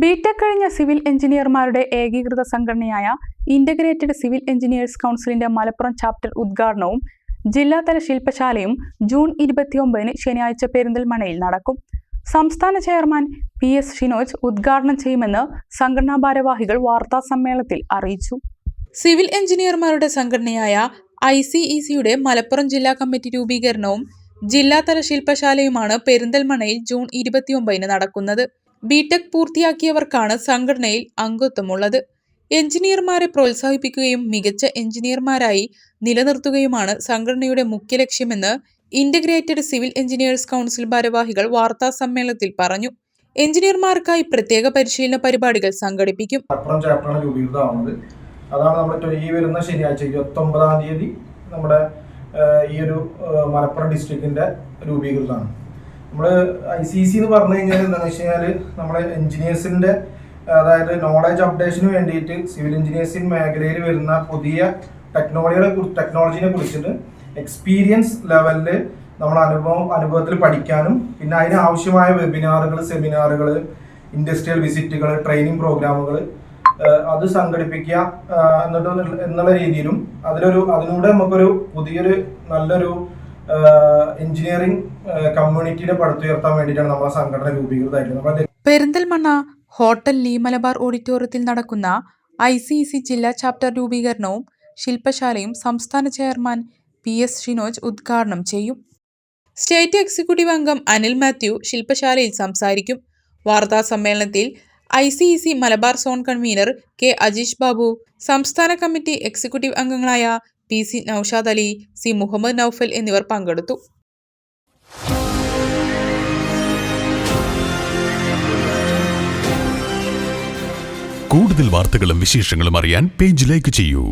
BTech കഴിഞ്ഞ civil എഞ്ചിനീയർമാരുടെ ഏകീകൃത സംഘടനയായ ഇന്റഗ്രേറ്റഡ് സിവിൽ എഞ്ചിനീയേഴ്സ് കൗൺസിലിന്റെ മലപ്പുറം ചാപ്റ്റർ ഉദ്ഘാടനവും ജില്ലാതല ശില്പശാലയും ജൂൺ 29 ശനിയാഴ്ച പെരിന്തൽമണ്ണയിൽ നടക്കും. സംസ്ഥാന ചെയർമാൻ PS ഷിനോജ് ഉദ്ഘാടനം ചെയ്യുമെന്ന് സംഘടനാ ഭാരവാഹികൾ വാർത്താസമ്മേളനത്തിൽ അറിയിച്ചു. സിവിൽ എഞ്ചിനീയർമാരുടെ സംഘടനയായ ICECയുടെ മലപ്പുറം ജില്ലാ കമ്മിറ്റി രൂപീകരണവും ജില്ലാതല ശില്പശാലയുമാണ് പെരിന്തൽമണ്ണയിൽ ജൂൺ 29 നടക്കുന്നത്. ബിടെക് പൂർത്തിയാക്കിയവർക്കാണ് സംഘടനയിൽ അംഗത്വമുള്ളത്. എഞ്ചിനീയർമാരെ പ്രോത്സാഹിപ്പിക്കുകയും മികച്ച എഞ്ചിനീയർമാരായി നിലനിർത്തുകയുമാണ് സംഘടനയുടെ മുഖ്യ ലക്ഷ്യമെന്ന് ഇന്റഗ്രേറ്റഡ് സിവിൽ എഞ്ചിനീയേഴ്സ് കൗൺസിൽ ഭാരവാഹികൾ വാർത്താസമ്മേളനത്തിൽ പറഞ്ഞു. എഞ്ചിനീയർമാർക്കായി പ്രത്യേക പരിശീലന പരിപാടികൾ സംഘടിപ്പിക്കും. അതാണ് നമ്മൾ ഈ വരുന്ന ശനിയാഴ്ച 29-ാം തീയതി നമ്മുടെ ഈ ഒരു മലപ്പുറം ഡിസ്ട്രിക്റ്റിന്റെ രൂപീകൃതമാണ്. നമ്മൾ ICEC എന്ന് പറഞ്ഞു കഴിഞ്ഞാൽ എന്താണെന്ന് വെച്ച് കഴിഞ്ഞാൽ നമ്മുടെ എഞ്ചിനീയേഴ്സിന്റെ അതായത് നോളജ് അപ്ഡേഷന് വേണ്ടിയിട്ട് സിവിൽ എഞ്ചിനീയേഴ്സിംഗ് മേഖലയിൽ വരുന്ന പുതിയ ടെക്നോളജിനെ കുറിച്ചിട്ട് എക്സ്പീരിയൻസ് ലെവലിൽ നമ്മൾ അനുഭവത്തിൽ പഠിക്കാനും പിന്നെ അതിന് ആവശ്യമായ വെബിനാറുകൾ, സെമിനാറുകൾ, ഇൻഡസ്ട്രിയൽ വിസിറ്റുകൾ, ട്രെയിനിങ് പ്രോഗ്രാമുകൾ അത് സംഘടിപ്പിക്കുക എന്നുള്ള രീതിയിലും അതിലൂടെ നമുക്കൊരു പുതിയൊരു നല്ലൊരു എഞ്ചിനീയറിംഗ് കമ്മ്യൂണിറ്റിയെ പടുത്തുയർത്താൻ വേണ്ടിയിട്ടാണ് നമ്മുടെ സംഘടന രൂപീകൃതമായിട്ടുള്ളത്. പെരിന്തൽമണ്ണ ഹോട്ടൽ ലീ മലബാർ ഓഡിറ്റോറിയത്തിൽ നടക്കുന്ന ICEC ജില്ലാ ചാപ്റ്റർ രൂപീകരണവും ശില്പശാലയും സംസ്ഥാന ചെയർമാൻ PS ഷിനോജ് ഉദ്ഘാടനം ചെയ്യും. സ്റ്റേറ്റ് എക്സിക്യൂട്ടീവ് അംഗം അനിൽ മാത്യു ശില്പശാലയിൽ സംസാരിക്കും. വാർത്താ സമ്മേളനത്തിൽ ICEC Malabar zone convener K Ajeesh Babu, സംസ്ഥാന കമ്മിറ്റി എക്സിക്യൂട്ടീവ് അംഗങ്ങളായ PC നൌഷാദ് അലി, C മുഹമ്മദ് നൌഫൽ എന്നിവർ പങ്കെടുത്തു. കൂടുതൽ വാർത്തകളും വിശേഷങ്ങളും അറിയാൻ പേജ് ലൈക്ക് ചെയ്യൂ.